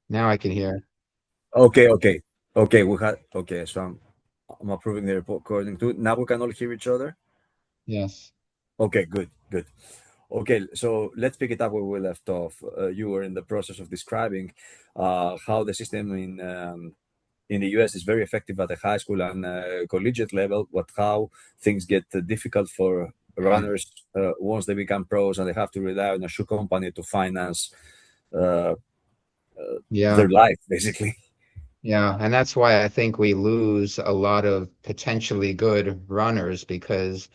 Now I can hear. Okay, okay, okay. We had okay. So I'm approving the report according to it. Now we can all hear each other. Yes. Okay, good, good. Okay, so let's pick it up where we left off. You were in the process of describing how the system in the US is very effective at the high school and collegiate level, but how things get difficult for Yeah. runners once they become pros and they have to rely on a shoe company to finance uh, Yeah. their life, basically. Yeah. And that's why I think we lose a lot of potentially good runners because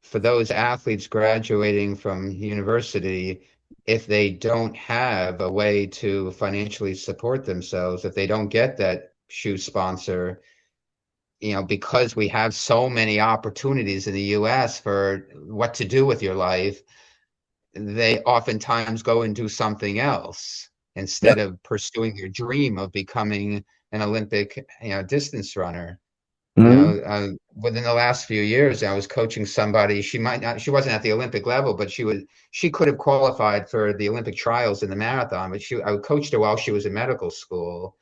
for those athletes graduating from university, if they don't have a way to financially support themselves, if they don't get that shoe sponsor, because we have so many opportunities in the US for what to do with your life, they oftentimes go and do something else Yeah. instead of pursuing your dream of becoming an Olympic, distance runner. Mhm. Within the last few years, I was coaching somebody. She wasn't at the Olympic level, but she could have qualified for the Olympic trials in the marathon, but I coached her while she was in medical school.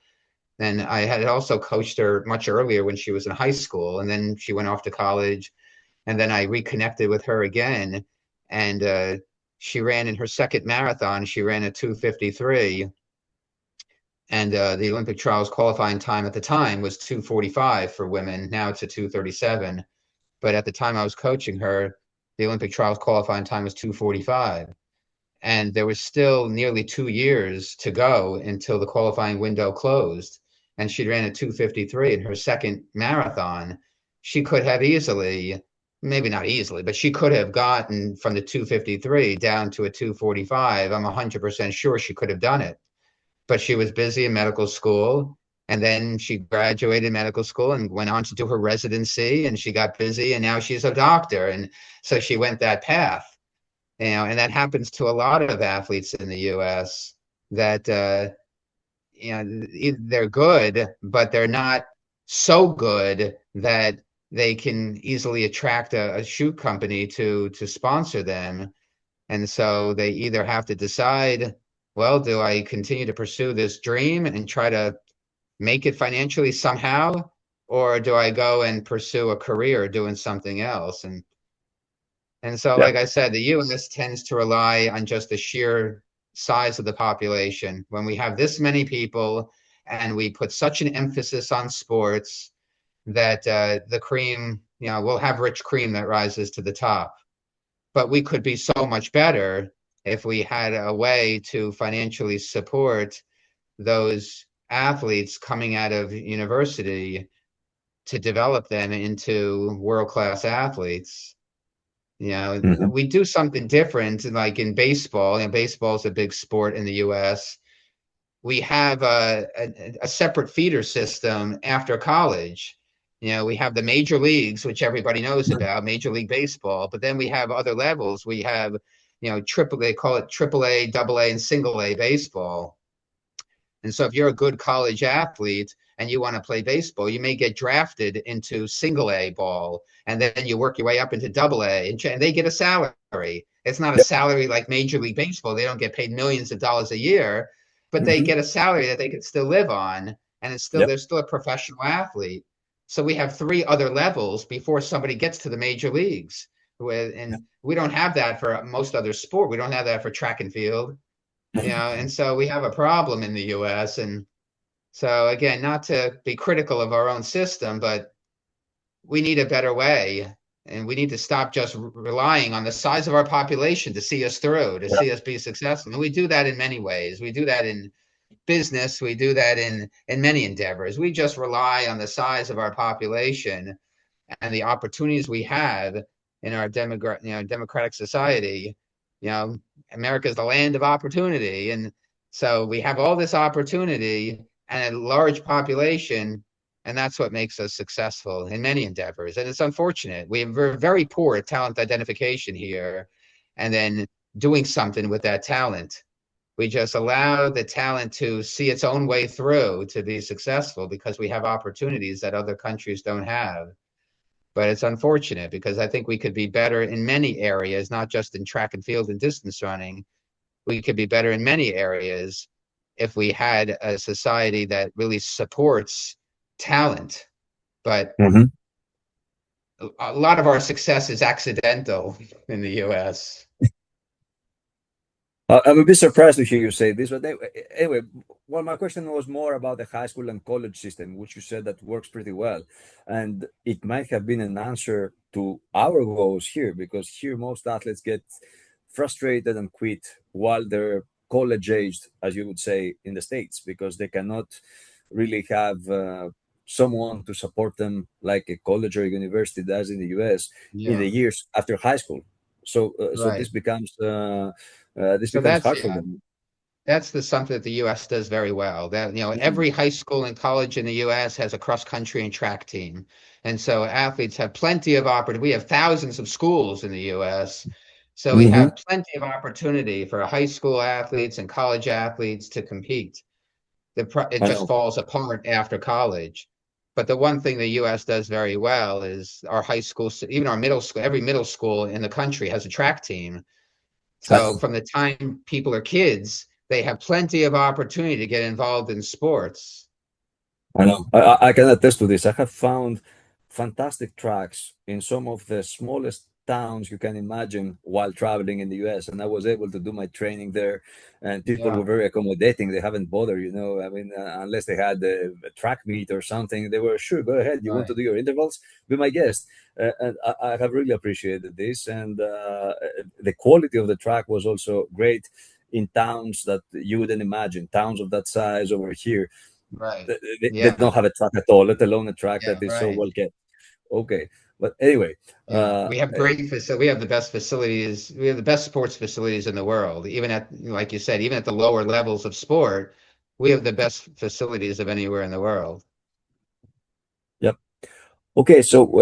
And I had also coached her much earlier when she was in high school, and then she went off to college, and then I reconnected with her again, and she ran in her second marathon. She ran at 2:53, and the Olympic trials qualifying time at the time was 2:45 for women. Now it's a 2:37. But at the time I was coaching her, the Olympic trials qualifying time was 2:45. And there was still nearly 2 years to go until the qualifying window closed. And she ran at 2:53 in her second marathon. She could have easily, maybe not easily, but she could have gotten from the 2:53 down to a 2:45. I'm 100% sure she could have done it, but she was busy in medical school. And then she graduated medical school and went on to do her residency, and she got busy, and now she's a doctor. And so she went that path, and that happens to a lot of athletes in the US that, they're good, but they're not so good that they can easily attract a shoe company to sponsor them. And so they either have to decide, well, do I continue to pursue this dream and try to make it financially somehow, or do I go and pursue a career doing something else? And so, Yeah. like I said, the US tends to rely on just the sheer size of the population. When we have this many people and we put such an emphasis on sports, that the cream, we'll have rich cream that rises to the top. But we could be so much better if we had a way to financially support those athletes coming out of university to develop them into world-class athletes. Mhm. We do something different, like in baseball. Baseball is a big sport in the US. We have a separate feeder system after college. We have the major leagues, which everybody knows about, Major League Baseball, but then we have other levels. We have, triple, they call it triple A, double A, and single A baseball. And so if you're a good college athlete and you want to play baseball, you may get drafted into single A ball, and then you work your way up into double A, and they get a salary. It's not a Yeah. salary like Major League Baseball. They don't get paid millions of dollars a year, but they Mhm. get a salary that they can still live on, and Yeah. they're still a professional athlete. So we have three other levels before somebody gets to the major leagues. And we don't have that for most other sport. We don't have that for track and field. And so we have a problem in the US. And so, again, not to be critical of our own system, but we need a better way. And we need to stop just relying on the size of our population to see us through, to Yeah. see us be successful. And we do that in many ways. We do that in business. We do that in many endeavors. We just rely on the size of our population and the opportunities we have in our democratic society. You know, America is the land of opportunity, and so we have all this opportunity and a large population, and that's what makes us successful in many endeavors. And it's unfortunate we're very poor at talent identification here, and then doing something with that talent. We just allow the talent to see its own way through to be successful because we have opportunities that other countries don't have. But it's unfortunate because I think we could be better in many areas, not just in track and field and distance running. We could be better in many areas if we had a society that really supports talent. But Mhm. a lot of our success is accidental in the US. I'm a bit surprised to hear you say this, but anyway, well, my question was more about the high school and college system, which you said that works pretty well, and it might have been an answer to our goals here, because here most athletes get frustrated and quit while they're college aged, as you would say in the States, because they cannot really have someone to support them like a college or university does in the US in the Yeah, years after high school. So right. this So becomes that's hard for yeah, them. that's the something that the US does very well. That Mm. every high school and college in the US has a cross country and track team. And so athletes have plenty of opportunity. We have thousands of schools in the US. So we Hmm. have plenty of opportunity for high school athletes and college athletes to compete. It I just know. falls apart after college. But the one thing the US does very well is our high school, even our middle school, every middle school in the country has a track team. I So know. from the time people are kids, they have plenty of opportunity to get involved in sports. I know. I can attest to this. I have found fantastic tracks in some of the smallest towns you can imagine while traveling in the US. And I was able to do my training there. And people Yeah, were very accommodating. They haven't bothered, you know. I mean, unless they had a track meet or something, they were sure, go ahead. You want to right, do your intervals? Be my guest. And I have really appreciated this. And the quality of the track was also great in towns that you wouldn't imagine, towns of that size over here. right. They Yeah, don't have a track at all, let alone a track yeah, that is so right. well kept. Okay, but anyway, Yeah, uh, we have great facilities. We have the best facilities. We have the best sports facilities in the world. Even at, like you said, even at the lower levels of sport, we have the best facilities of anywhere in the world. yep. Okay, so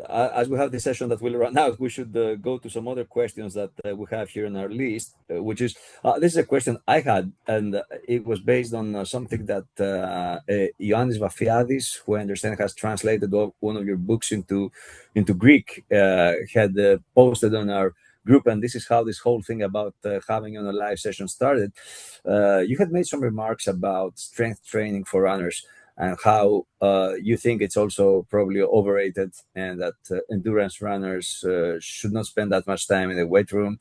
as we have this session that will run out, we should go to some other questions that we have here on our list, which is this is a question I had, and it was based on something that Ioannis Vafiadis, who I understand has translated one of your books into Greek, had posted on our group, and this is how this whole thing about having on a live session started. You had made some remarks about strength training for runners and how you think it's also probably overrated, and that endurance runners should not spend that much time in the weight room.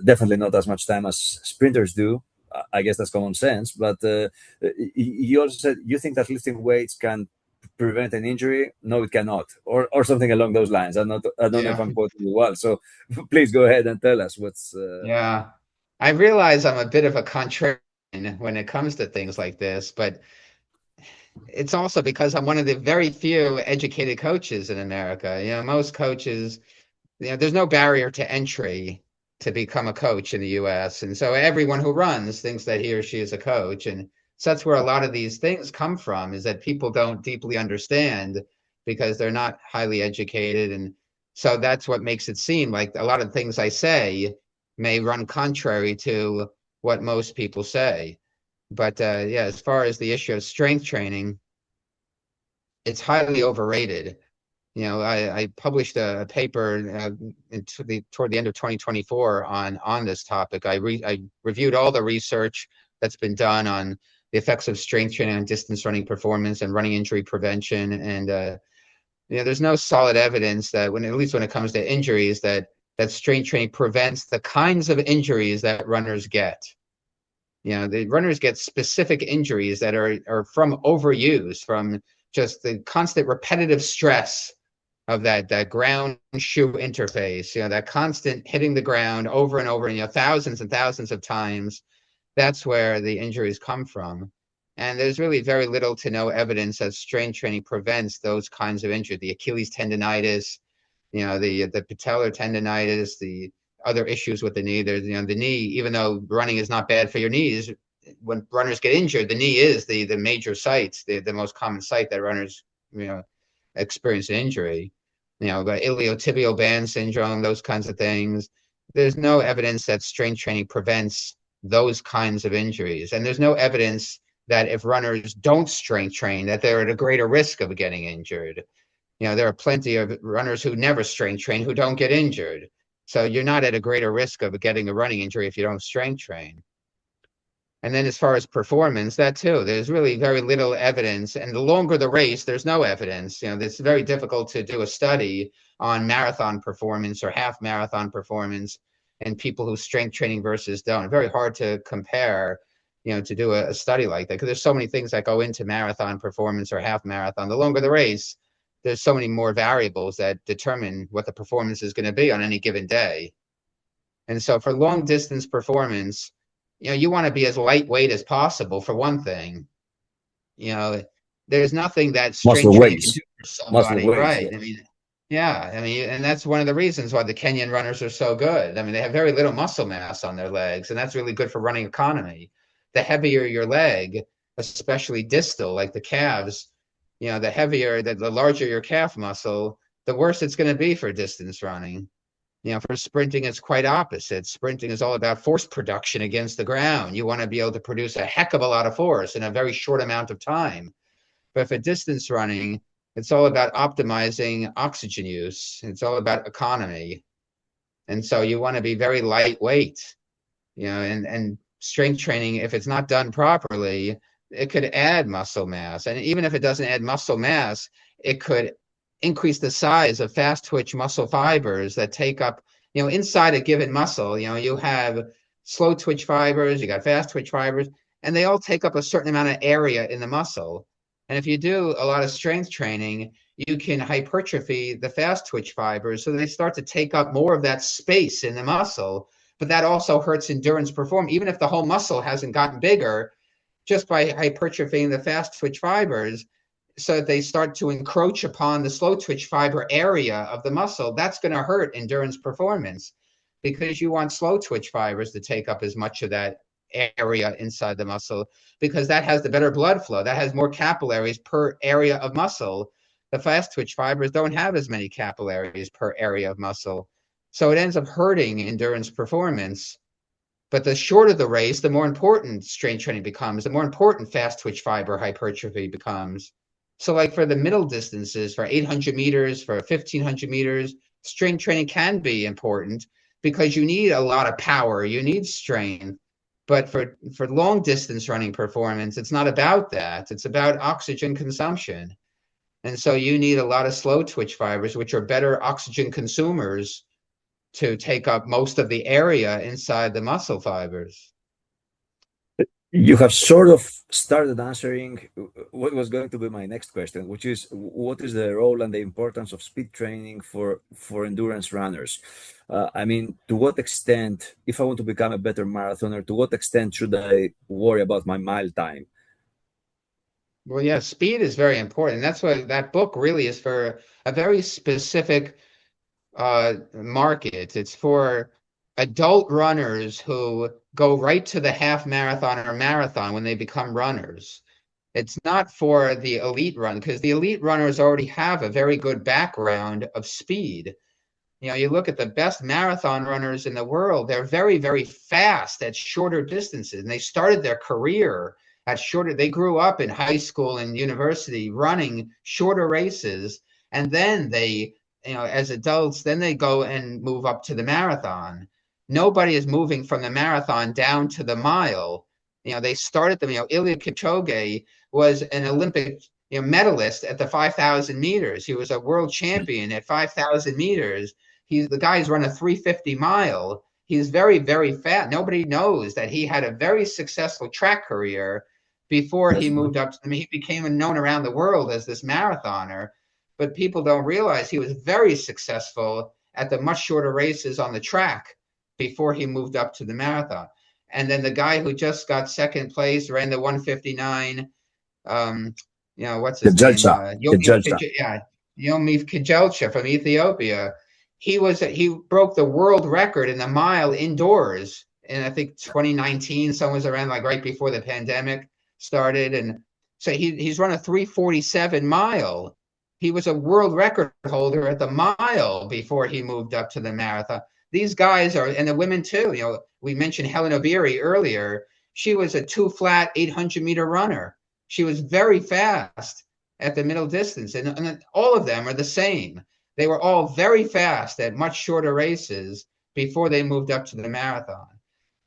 Definitely not as much time as sprinters do. I guess that's common sense. But you also said you think that lifting weights can prevent an injury. No, it cannot, or something along those lines. I don't know if Yeah, I'm quoting you well. So please go ahead and tell us what's. yeah. I realize I'm a bit of a contrarian when it comes to things like this, but it's also because I'm one of the very few educated coaches in America. Most coaches, there's no barrier to entry to become a coach in the US. And so everyone who runs thinks that he or she is a coach. And so that's where a lot of these things come from, is that people don't deeply understand because they're not highly educated. And so that's what makes it seem like a lot of things I say may run contrary to what most people say. But yeah, as far as the issue of strength training, it's highly overrated. I published a paper toward the end of 2024 on this topic. I reviewed all the research that's been done on the effects of strength training on distance running performance and running injury prevention. And there's no solid evidence that at least when it comes to injuries, that strength training prevents the kinds of injuries that runners get. The runners get specific injuries that are from overuse, from just the constant repetitive stress of that ground shoe interface, that constant hitting the ground over and over, and thousands and thousands of times. That's where the injuries come from. And there's really very little to no evidence that strength training prevents those kinds of injuries. The Achilles tendonitis, the patellar tendonitis, the other issues with the knee. There's the knee, even though running is not bad for your knees, when runners get injured, the knee is the major site, the most common site that runners experience an injury. But iliotibial band syndrome, those kinds of things. There's no evidence that strength training prevents those kinds of injuries, and there's no evidence that if runners don't strength train, that they're at a greater risk of getting injured. There are plenty of runners who never strength train who don't get injured. So you're not at a greater risk of getting a running injury if you don't strength train. And then as far as performance, that too, there's really very little evidence. And the longer the race, there's no evidence. It's very difficult to do a study on marathon performance or half marathon performance and people who strength training versus don't. Very hard to compare, to do a study like that, because there's so many things that go into marathon performance or half marathon. The longer the race, there's so many more variables that determine what the performance is going to be on any given day. And so for long distance performance, you want to be as lightweight as possible for one thing. There's nothing that Muscle strength training can weights, do for somebody, right? yeah. I mean, and that's one of the reasons why the Kenyan runners are so good. I mean, they have very little muscle mass on their legs, and that's really good for running economy. The heavier your leg, especially distal, like the calves, the larger your calf muscle, the worse it's going to be for distance running. For sprinting, it's quite opposite. Sprinting is all about force production against the ground. You want to be able to produce a heck of a lot of force in a very short amount of time. But for distance running, it's all about optimizing oxygen use. It's all about economy. And so you want to be very lightweight, and strength training, if it's not done properly, it could add muscle mass. And even if it doesn't add muscle mass, it could increase the size of fast twitch muscle fibers that take up, inside a given muscle, you have slow twitch fibers, you got fast twitch fibers, and they all take up a certain amount of area in the muscle. And if you do a lot of strength training, you can hypertrophy the fast twitch fibers so they start to take up more of that space in the muscle. But that also hurts endurance performance, even if the whole muscle hasn't gotten bigger, just by hypertrophying the fast twitch fibers, so that they start to encroach upon the slow twitch fiber area of the muscle. That's going to hurt endurance performance, because you want slow twitch fibers to take up as much of that area inside the muscle, because that has the better blood flow. That has more capillaries per area of muscle. The fast twitch fibers don't have as many capillaries per area of muscle. So it ends up hurting endurance performance. But the shorter the race, the more important strength training becomes, the more important fast twitch fiber hypertrophy becomes. So like for the middle distances, for 800 meters, for 1500 meters, strength training can be important because you need a lot of power, you need strength. But for long distance running performance, it's not about that. It's about oxygen consumption. And so you need a lot of slow twitch fibers, which are better oxygen consumers, to take up most of the area inside the muscle fibers. You have sort of started answering what was going to be my next question, which is what is the role and the importance of speed training for endurance runners? I mean, to what extent, if I want to become a better marathoner, to what extent should I worry about my mile time? Well, yeah, speed is very important. That's why that book really is for a very specific market. It's for adult runners who go right to the half marathon or marathon when they become runners. It's not for the elite run, because the elite runners already have a very good background of speed. You look at the best marathon runners in the world, they're very, very fast at shorter distances. And they started their career at shorter, they grew up in high school and university running shorter races. And then they, as adults, then they go and move up to the marathon. Nobody is moving from the marathon down to the mile. They started them, Eliud Kipchoge was an Olympic medalist at the 5,000 meters. He was a world champion at 5,000 meters. The guy's run a 350 mile. He's very, very fast. Nobody knows that he had a very successful track career before he moved up. He became known around the world as this marathoner, but people don't realize he was very successful at the much shorter races on the track before he moved up to the marathon. And then the guy who just got second place, ran the 159, what's his name? Yomif Kejelcha from Ethiopia. He broke the world record in the mile indoors in, I think, 2019. Someone was around like right before the pandemic started. And so he's run a 347 mile. He was a world record holder at the mile before he moved up to the marathon. These guys are, and the women too. We mentioned Helen Obiri earlier. She was a 2-flat 800-meter runner. She was very fast at the middle distance, and all of them are the same. They were all very fast at much shorter races before they moved up to the marathon.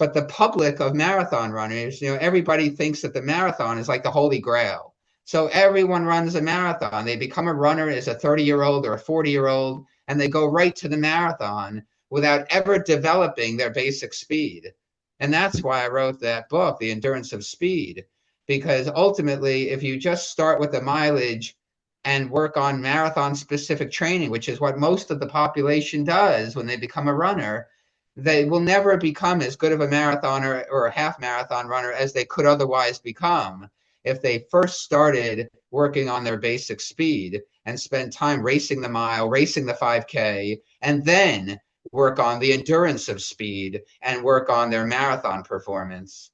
But the public of marathon runners, everybody thinks that the marathon is like the Holy Grail. So everyone runs a marathon. They become a runner as a 30-year-old or a 40-year-old, and they go right to the marathon without ever developing their basic speed. And that's why I wrote that book, The Endurance of Speed, because ultimately, if you just start with the mileage and work on marathon specific training, which is what most of the population does when they become a runner, they will never become as good of a marathoner or a half marathon runner as they could otherwise become if they first started working on their basic speed and spend time racing the mile, racing the 5K, and then work on the endurance of speed and work on their marathon performance.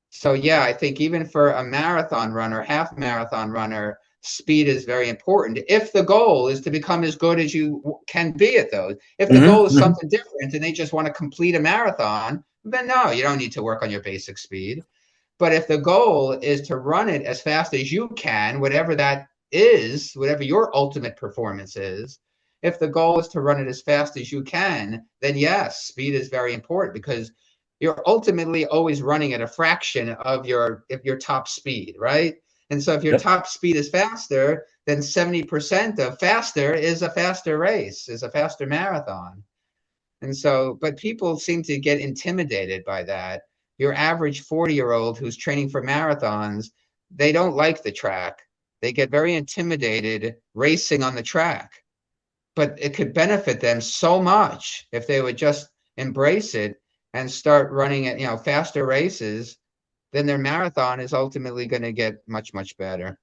So yeah, I think even for a marathon runner, half marathon runner, speed is very important if the goal is to become as good as you can be at those. If the goal is something different and they just want to complete a marathon, then no, you don't need to work on your basic speed. But if the goal is to run it as fast as you can, whatever that is, whatever your ultimate performance is, if the goal is to run it as fast as you can, then yes, speed is very important because you're ultimately always running at a fraction of your top speed, right? And so if your top speed is faster, then 70% of faster is a faster race, is a faster marathon. And so, but people seem to get intimidated by that. Your average 40-year-old who's training for marathons, they don't like the track. They get very intimidated racing on the track. But it could benefit them so much if they would just embrace it and start running at, faster races, then their marathon is ultimately going to get much, much better.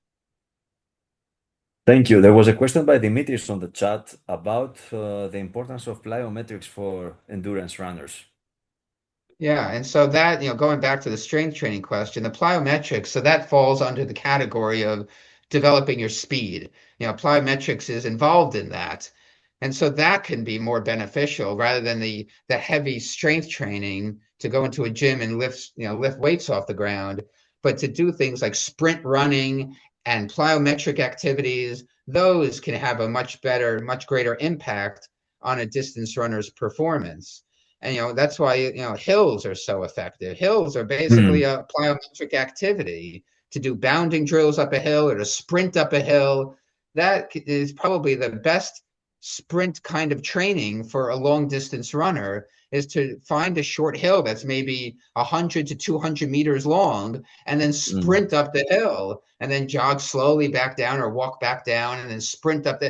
Thank you. There was a question by Dimitris on the chat about the importance of plyometrics for endurance runners. Yeah, and so that, going back to the strength training question, the plyometrics, so that falls under the category of developing your speed. Plyometrics is involved in that. And so that can be more beneficial rather than the heavy strength training to go into a gym and lift weights off the ground, but to do things like sprint running and plyometric activities, those can have a much better, much greater impact on a distance runner's performance. And that's why hills are so effective. Hills are basically a plyometric activity. To do bounding drills up a hill or to sprint up a hill, that is probably the best sprint kind of training for a long distance runner, is to find a short hill that's maybe 100 to 200 meters long and then sprint up the hill and then jog slowly back down or walk back down and then sprint up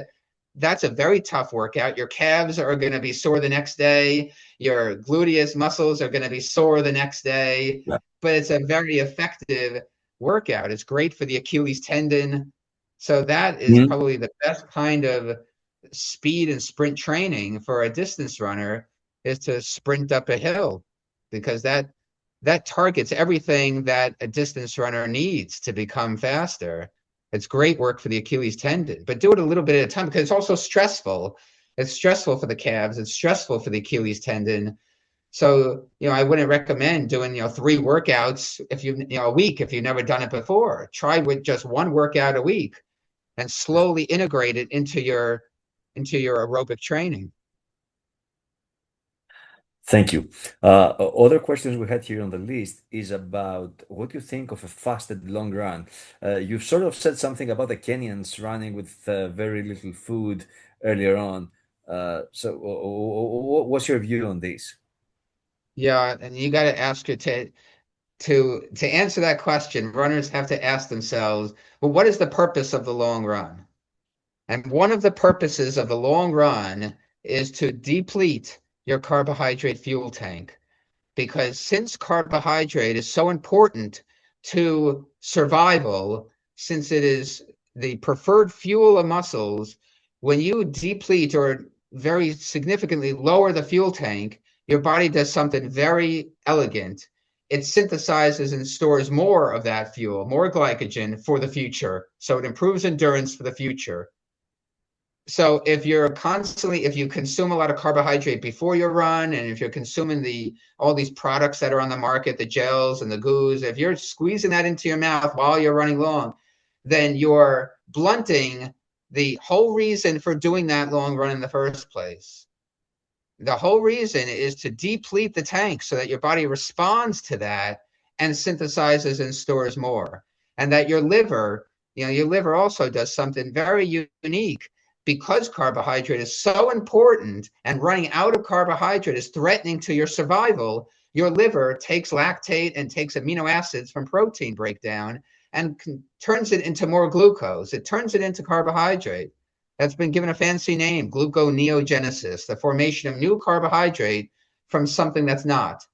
that's a very tough workout. Your calves are going to be sore the next day. Your gluteus muscles are going to be sore the next day, but it's a very effective workout. It's great for the Achilles tendon. So that is probably the best kind of speed and sprint training for a distance runner, is to sprint up a hill, because that targets everything that a distance runner needs to become faster. It's great work for the Achilles tendon, but do it a little bit at a time because it's also stressful. It's stressful for the calves. It's stressful for the Achilles tendon. So, I wouldn't recommend doing, 3 workouts a week if you've never done it before. Try with just 1 workout a week and slowly integrate it into your aerobic training. Thank you. Other questions we had here on the list is about what you think of a fasted long run. You've sort of said something about the Kenyans running with very little food earlier on. So what's your view on this? Yeah, and you got to ask your to answer that question, runners have to ask themselves, well, what is the purpose of the long run? And one of the purposes of the long run is to deplete your carbohydrate fuel tank. Because since carbohydrate is so important to survival, since it is the preferred fuel of muscles, when you deplete or very significantly lower the fuel tank, your body does something very elegant. It synthesizes and stores more of that fuel, more glycogen for the future. So it improves endurance for the future. So if you consume a lot of carbohydrate before your run, and if you're consuming all these products that are on the market, the gels and the goos, if you're squeezing that into your mouth while you're running long, then you're blunting the whole reason for doing that long run in the first place. The whole reason is to deplete the tank so that your body responds to that and synthesizes and stores more. And that your liver, your liver also does something very unique. Because carbohydrate is so important and running out of carbohydrate is threatening to your survival, your liver takes lactate and takes amino acids from protein breakdown and turns it into more glucose. It turns it into carbohydrate. That's been given a fancy name, gluconeogenesis, the formation of new carbohydrate from something that's not.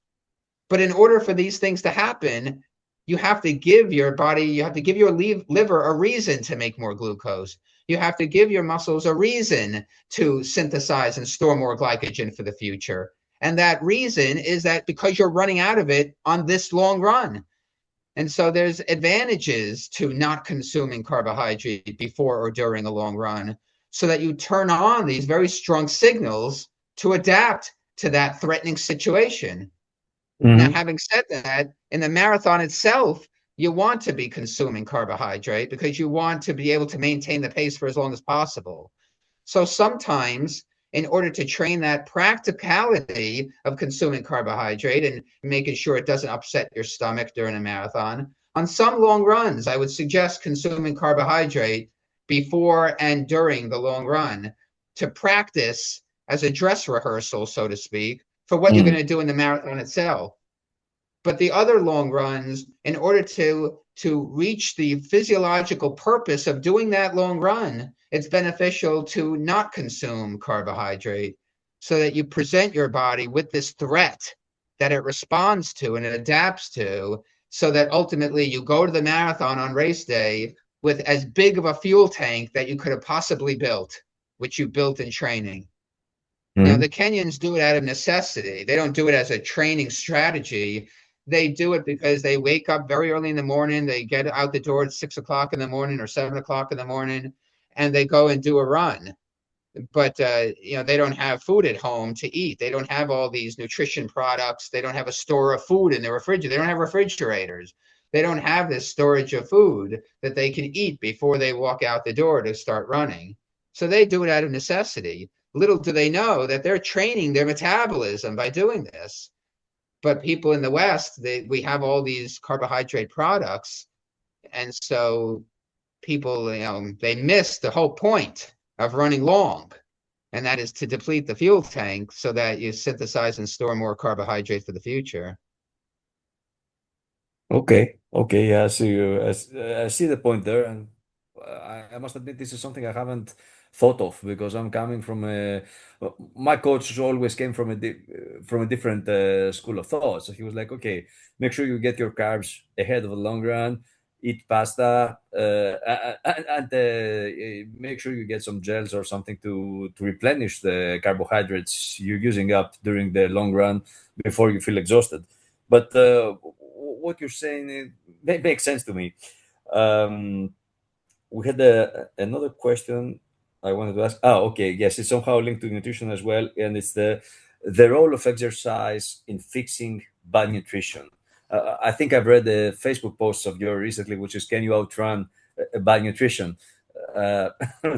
But in order for these things to happen, you have to give your body, you have to give your liver a reason to make more glucose. You have to give your muscles a reason to synthesize and store more glycogen for the future. And that reason is that because you're running out of it on this long run. And so there's advantages to not consuming carbohydrate before or during a long run, so that you turn on these very strong signals to adapt to that threatening situation. Now, having said that, in the marathon itself, you want to be consuming carbohydrate because you want to be able to maintain the pace for as long as possible. So sometimes, in order to train that practicality of consuming carbohydrate and making sure it doesn't upset your stomach during a marathon, on some long runs, I would suggest consuming carbohydrate before and during the long run to practice as a dress rehearsal, so to speak, for what you're going to do in the marathon itself. But the other long runs, in order to reach the physiological purpose of doing that long run, it's beneficial to not consume carbohydrate so that you present your body with this threat that it responds to and it adapts to, so that ultimately you go to the marathon on race day with as big of a fuel tank that you could have possibly built, which you built in training. The Kenyans do it out of necessity. They don't do it as a training strategy. They do it because they wake up very early in the morning. They get out the door at 6 o'clock in the morning or 7 o'clock in the morning, and they go and do a run. But, they don't have food at home to eat. They don't have all these nutrition products. They don't have a store of food in their refrigerator. They don't have refrigerators. They don't have this storage of food that they can eat before they walk out the door to start running. So they do it out of necessity. Little do they know that they're training their metabolism by doing this. But people in the West, we have all these carbohydrate products. And so people, they miss the whole point of running long. And that is to deplete the fuel tank so that you synthesize and store more carbohydrate for the future. Okay. Yeah, I see the point there. And I must admit, this is something I haven't thought of, because I'm coming from my coach always came from a different school of thought. So he was like, okay, make sure you get your carbs ahead of the long run, eat pasta, and make sure you get some gels or something to replenish the carbohydrates you're using up during the long run before you feel exhausted. But what you're saying makes sense to me. We had another question I wanted to ask. Okay, yes, it's somehow linked to nutrition as well, and it's the role of exercise in fixing bad nutrition. I think I've read the Facebook posts of yours recently, which is, can you outrun bad nutrition?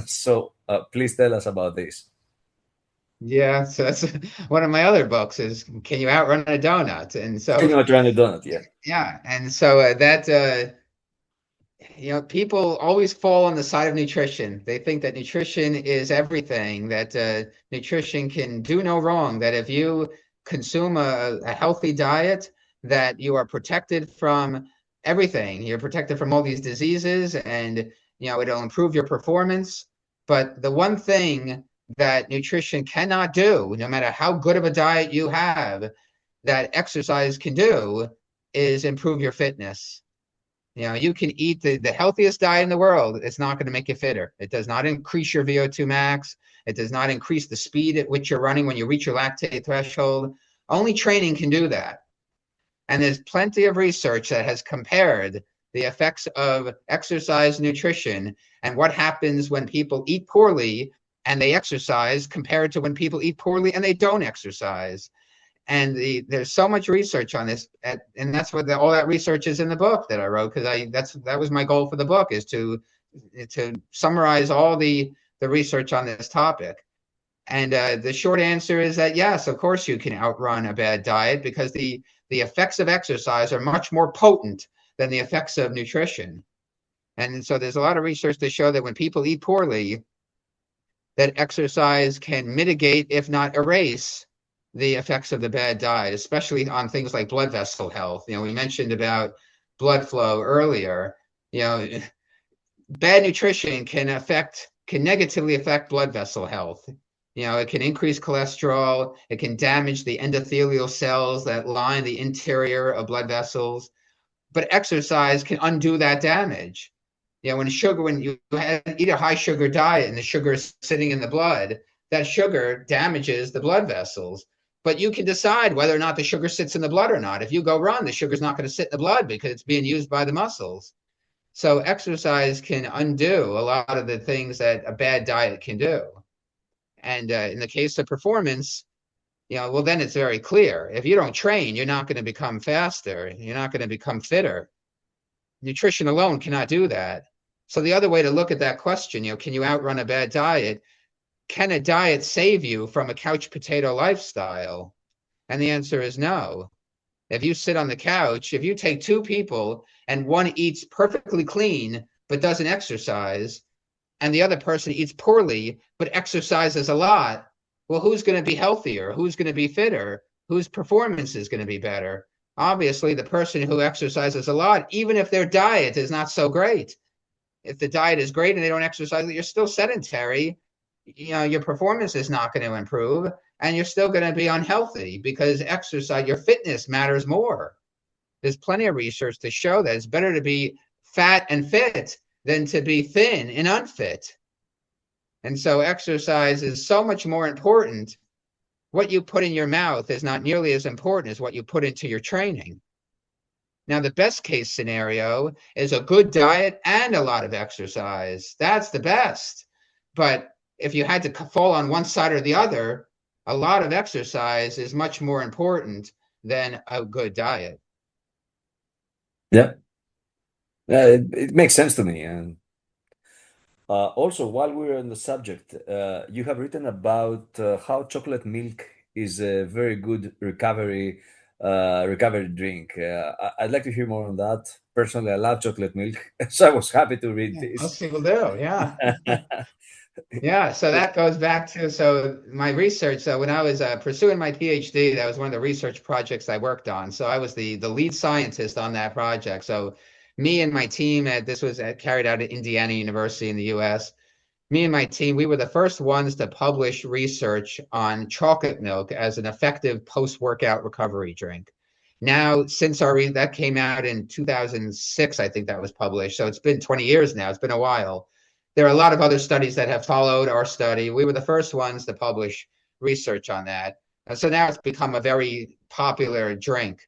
So please tell us about this. Yeah, so that's one of my other books is, can you outrun a donut? And so Can you outrun a donut? Yeah, and so people always fall on the side of nutrition. They think that nutrition is everything, that nutrition can do no wrong, that if you consume a healthy diet, that you are protected from everything. You're protected from all these diseases, and it'll improve your performance. But the one thing that nutrition cannot do, no matter how good of a diet you have, that exercise can do, is improve your fitness. You can eat the healthiest diet in the world. It's not going to make you fitter. It does not increase your VO2 max. It does not increase the speed at which you're running when you reach your lactate threshold. Only training can do that. And there's plenty of research that has compared the effects of exercise nutrition and what happens when people eat poorly and they exercise compared to when people eat poorly and they don't exercise. And there's so much research on this, and that's what all that research is in the book that I wrote, because that was my goal for the book, is to summarize all the research on this topic. And the short answer is that yes, of course you can outrun a bad diet, because the effects of exercise are much more potent than the effects of nutrition. And so there's a lot of research to show that when people eat poorly, that exercise can mitigate, if not erase, the effects of the bad diet, especially on things like blood vessel health. We mentioned about blood flow earlier. Bad nutrition can negatively affect blood vessel health. It can increase cholesterol. It can damage the endothelial cells that line the interior of blood vessels. But exercise can undo that damage. When you eat a high sugar diet and the sugar is sitting in the blood, that sugar damages the blood vessels. But you can decide whether or not the sugar sits in the blood or not. If you go run, the sugar's not going to sit in the blood because it's being used by the muscles. So exercise can undo a lot of the things that a bad diet can do. And in the case of performance, well, then it's very clear. If you don't train, you're not going to become faster. You're not going to become fitter. Nutrition alone cannot do that. So the other way to look at that question, can you outrun a bad diet? Can a diet save you from a couch potato lifestyle? And the answer is no. If you sit on the couch, if you take two people and one eats perfectly clean but doesn't exercise, and the other person eats poorly but exercises a lot, well, who's going to be healthier? Who's going to be fitter? Whose performance is going to be better? Obviously, the person who exercises a lot, even if their diet is not so great. If the diet is great and they don't exercise, you're still sedentary. Your performance is not going to improve, and you're still going to be unhealthy, because exercise, your fitness matters more. There's plenty of research to show that it's better to be fat and fit than to be thin and unfit. And so exercise is so much more important. What you put in your mouth is not nearly as important as what you put into your training. Now, the best case scenario is a good diet and a lot of exercise. That's the best. But if you had to fall on one side or the other, a lot of exercise is much more important than a good diet. Yeah, it makes sense to me. And also, while we're on the subject, you have written about how chocolate milk is a very good recovery drink. I'd like to hear more on that. Personally, I love chocolate milk, so I was happy to read Most this. people do, yeah. Yeah, so that goes back to my research. So when I was pursuing my PhD, that was one of the research projects I worked on. So I was the lead scientist on that project. So me and my team, this was carried out at Indiana University in the US. Me and my team, we were the first ones to publish research on chocolate milk as an effective post-workout recovery drink. Now, since that came out in 2006, I think that was published. So it's been 20 years now. It's been a while. There are a lot of other studies that have followed our study. We were the first ones to publish research on that. And so now it's become a very popular drink.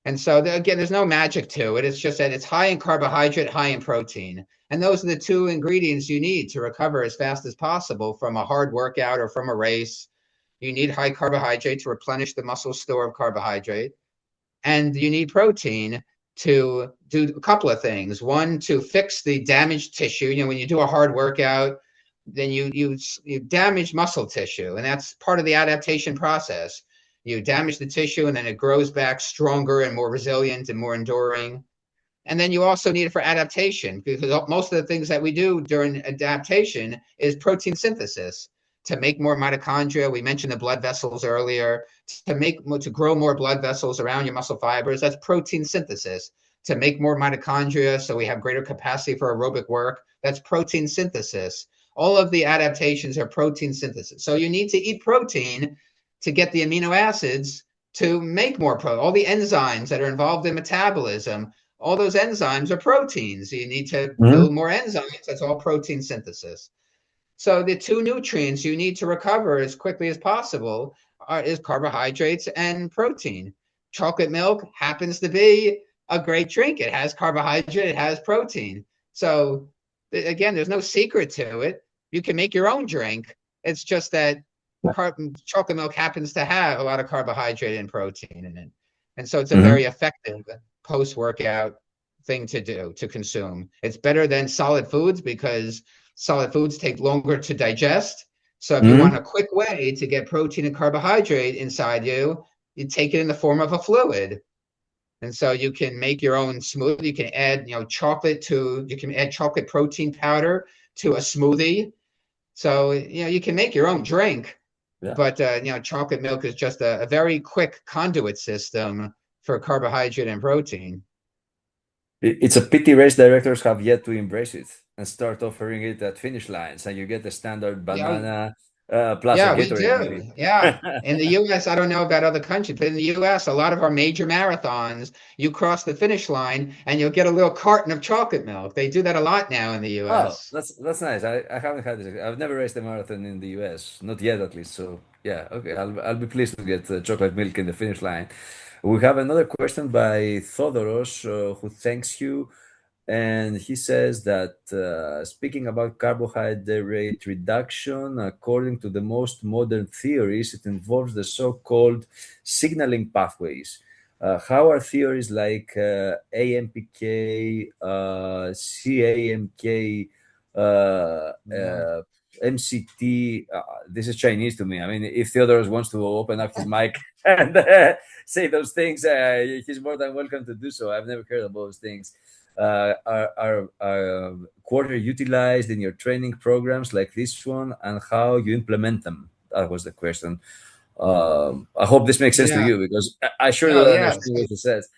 And so again, there's no magic to it. It's just that it's high in carbohydrate, high in protein. And those are the two ingredients you need to recover as fast as possible from a hard workout or from a race. You need high carbohydrate to replenish the muscle store of carbohydrate. And you need protein to do a couple of things. One, to fix the damaged tissue. When you do a hard workout, then you damage muscle tissue, and that's part of the adaptation process. You damage the tissue, and then it grows back stronger and more resilient and more enduring. And then you also need it for adaptation, because most of the things that we do during adaptation is protein synthesis to make more mitochondria. We mentioned the blood vessels earlier. To grow more blood vessels around your muscle fibers, that's protein synthesis. To make more mitochondria so we have greater capacity for aerobic work, that's protein synthesis. All of the adaptations are protein synthesis. So you need to eat protein to get the amino acids to make more protein. All the enzymes that are involved in metabolism, all those enzymes are proteins. You need to build more enzymes. That's all protein synthesis. So the two nutrients you need to recover as quickly as possible is carbohydrates and protein. Chocolate milk happens to be a great drink. It has carbohydrate, it has protein. So again, there's no secret to it. You can make your own drink. It's just that chocolate milk happens to have a lot of carbohydrate and protein in it. And so it's a very effective post-workout thing to consume. It's better than solid foods because solid foods take longer to digest. So if you want a quick way to get protein and carbohydrate inside you, you take it in the form of a fluid. And so you can make your own smoothie. You can add, you can add chocolate protein powder to a smoothie. So, you can make your own drink, but, chocolate milk is just a very quick conduit system for carbohydrate and protein. It's a pity race directors have yet to embrace it and start offering it at finish lines, and you get the standard banana plus a Yeah, we Gatorade, maybe. do. Yeah. In the US, I don't know about other countries, but in the US, a lot of our major marathons, you cross the finish line and you'll get a little carton of chocolate milk. They do that a lot now in the Oh, US. that's nice. I haven't had this. I've never raced a marathon in the US, not yet at least. So yeah, okay. I'll be pleased to get chocolate milk in the finish line. We have another question by Thodoros, who thanks you, and he says that speaking about carbohydrate reduction, according to the most modern theories, it involves the so-called signaling pathways. How are theories like AMPK, CAMK, Yeah. MCT? This is Chinese to me. I mean, if Theodorus wants to open up his mic and say those things, he's more than welcome to do so. I've never heard of those things. Are quarter utilized in your training programs like this one, and how you implement them? That was the question. I hope this makes sense to Yeah. you, because I sure No, don't yeah. understand what it says.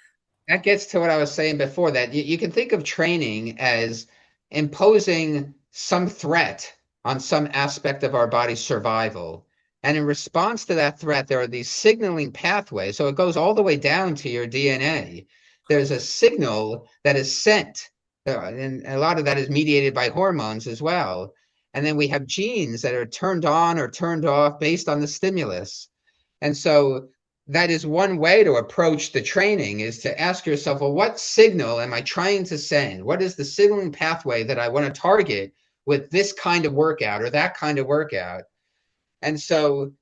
That gets to what I was saying before, that you can think of training as imposing some threat on some aspect of our body's survival. And in response to that threat, there are these signaling pathways. So it goes all the way down to your DNA. There's a signal that is sent, and a lot of that is mediated by hormones as well. And then we have genes that are turned on or turned off based on the stimulus. And so that is one way to approach the training, is to ask yourself, well, what signal am I trying to send? What is the signaling pathway that I want to target with this kind of workout or that kind of workout? And so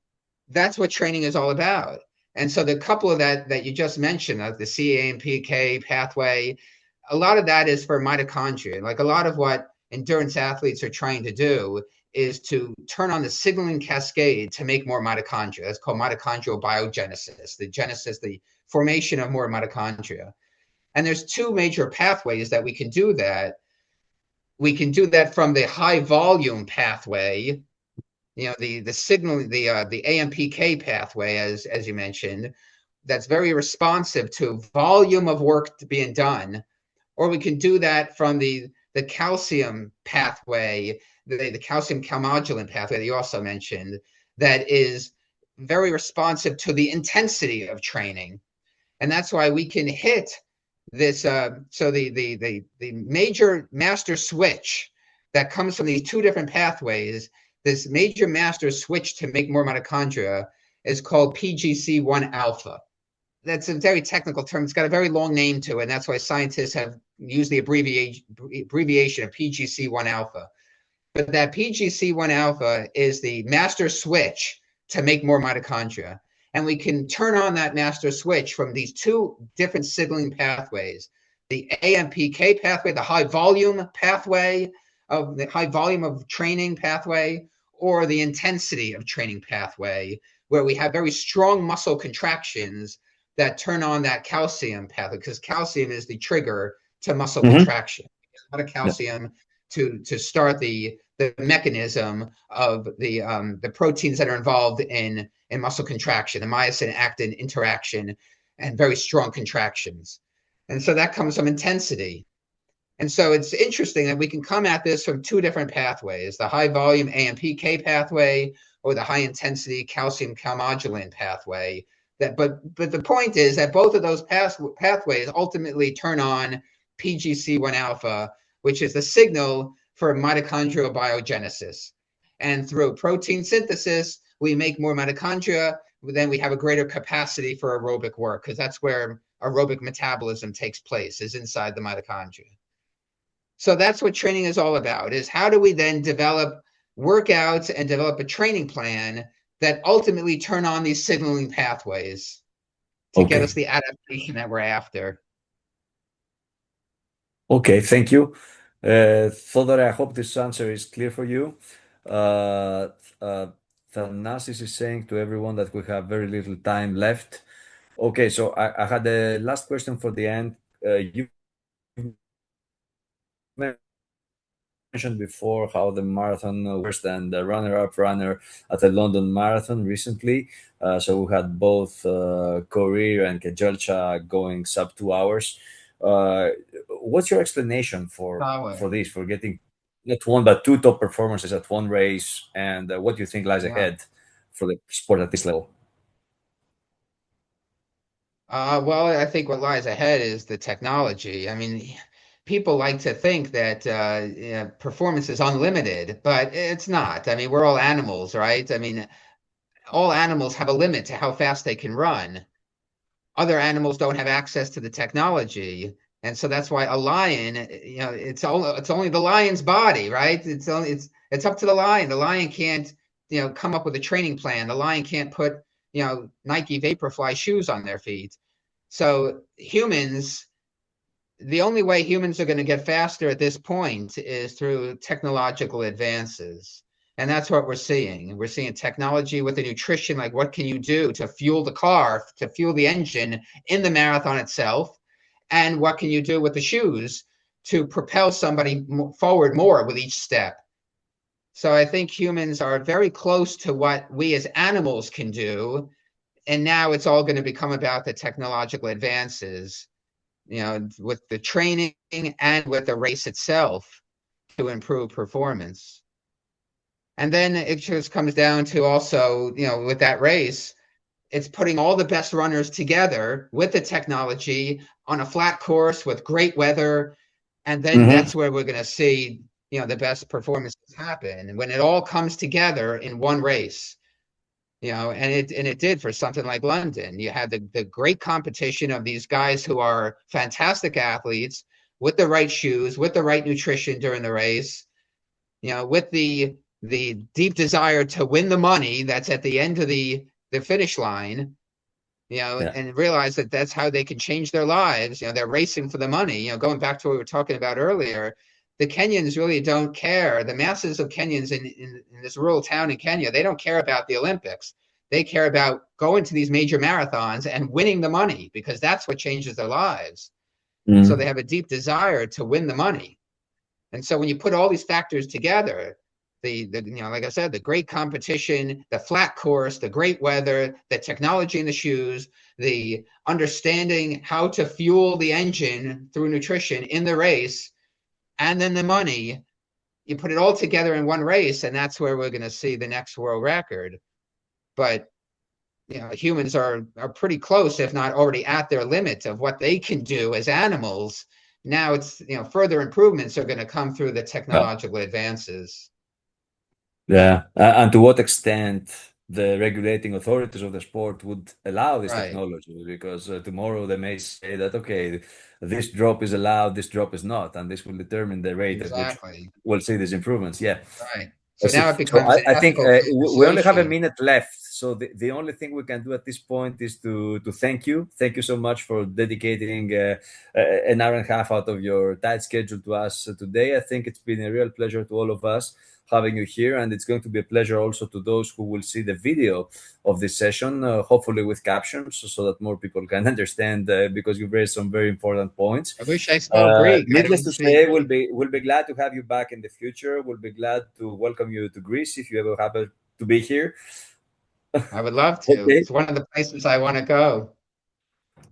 that's what training is all about. And so the couple of that you just mentioned, the CAMPK pathway, a lot of that is for mitochondria. Like a lot of what endurance athletes are trying to do is to turn on the signaling cascade to make more mitochondria. That's called mitochondrial biogenesis, the formation of more mitochondria. And there's two major pathways that we can do that. We can do that from the high volume pathway, the signal, the AMPK pathway, as you mentioned, that's very responsive to volume of work being done. Or we can do that from the calcium pathway, the calcium calmodulin pathway that you also mentioned, that is very responsive to the intensity of training. And that's why we can hit this. So the major master switch that comes from these two different pathways, this major master switch to make more mitochondria, is called PGC1 alpha. That's a very technical term. It's got a very long name to it, and that's why scientists have used the abbreviation of PGC1 alpha. But that PGC1 alpha is the master switch to make more mitochondria. And we can turn on that master switch from these two different signaling pathways, the AMPK pathway, the high volume pathway of the high volume of training pathway, or the intensity of training pathway, where we have very strong muscle contractions that turn on that calcium pathway, because calcium is the trigger to muscle contraction. A lot of calcium to start the mechanism of the proteins that are involved in muscle contraction, the myosin actin interaction, and very strong contractions. And so that comes from intensity. And so it's interesting that we can come at this from two different pathways, the high volume AMPK pathway or the high intensity calcium calmodulin pathway. But the point is that both of those pathways ultimately turn on PGC1 alpha, which is the signal for mitochondrial biogenesis. And through protein synthesis, we make more mitochondria. Then we have a greater capacity for aerobic work, because that's where aerobic metabolism takes place, is inside the mitochondria. So that's what training is all about, is how do we then develop workouts and develop a training plan that ultimately turn on these signaling pathways to get us the adaptation that we're after. Okay, thank you. Thodor, I hope this answer is clear for you. Uh, uh, Thanasis is saying to everyone that we have very little time left. Okay, so I had a last question for the end. You mentioned before how the marathon was and the runner-up runner at the London Marathon recently. So we had both Korir and Kejelcha going sub 2 hours. Uh, what's your explanation for this, for getting not one but two top performances at one race, and what do you think lies Yeah. ahead for the sport at this level? Well, I think what lies ahead is the technology. I mean, people like to think that performance is unlimited, but it's not. I mean, we're all animals, right? I mean, all animals have a limit to how fast they can run. Other animals don't have access to the technology, and so that's why a lion, it's only the lion's body, right? It's up to the lion. The lion can't, come up with a training plan. The lion can't put, Nike Vaporfly shoes on their feet. So humans, the only way humans are going to get faster at this point is through technological advances. And that's what we're seeing. We're seeing technology with the nutrition, like what can you do to fuel the car, to fuel the engine in the marathon itself? And what can you do with the shoes to propel somebody forward more with each step? So I think humans are very close to what we as animals can do. And now it's all going to become about the technological advances, with the training and with the race itself to improve performance. And then it just comes down to also, with that race, it's putting all the best runners together with the technology on a flat course with great weather. And then Mm-hmm. that's where we're going to see, the best performances happen. And when it all comes together in one race, and it did for something like London. You had the great competition of these guys who are fantastic athletes with the right shoes, with the right nutrition during the race, with the deep desire to win the money that's at the end of the finish line, Yeah. and realize that that's how they can change their lives. They're racing for the money. Going back to what we were talking about earlier, the Kenyans really don't care. The masses of Kenyans in this rural town in Kenya, they don't care about the Olympics. They care about going to these major marathons and winning the money because that's what changes their lives. And so Mm-hmm. they have a deep desire to win the money. And so when you put all these factors together, like I said, the great competition, the flat course, the great weather, the technology in the shoes, the understanding how to fuel the engine through nutrition in the race, and then the money, you put it all together in one race, and that's where we're going to see the next world record. But humans are pretty close, if not already at their limit of what they can do as animals. Now it's further improvements are going to come through the Yeah. technological advances. Yeah, and to what extent the regulating authorities of the sport would allow this Right. technology? Because tomorrow they may say that, okay, this drop is allowed, this drop is not, and this will determine the rate at which Exactly. we'll see these improvements. Yeah, Right. I So see. now it So becomes an I think ethical we only have a conversation. minute left. So the only thing we can do at this point is to thank you. Thank you so much for dedicating an hour and a half out of your tight schedule to us today. I think it's been a real pleasure to all of us having you here, and it's going to be a pleasure also to those who will see the video of this session, hopefully with captions, so that more people can understand. Because you've raised some very important points. I wish I spoke Greek. I Needless don't to speak. say, we'll be glad to have you back in the future. We'll be glad to welcome you to Greece if you ever happen to be here. I would love to. Okay. It's one of the places I want to go.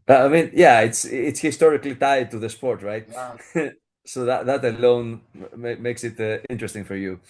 I mean, yeah, it's historically tied to the sport, right? Yeah. So that alone makes it interesting for you.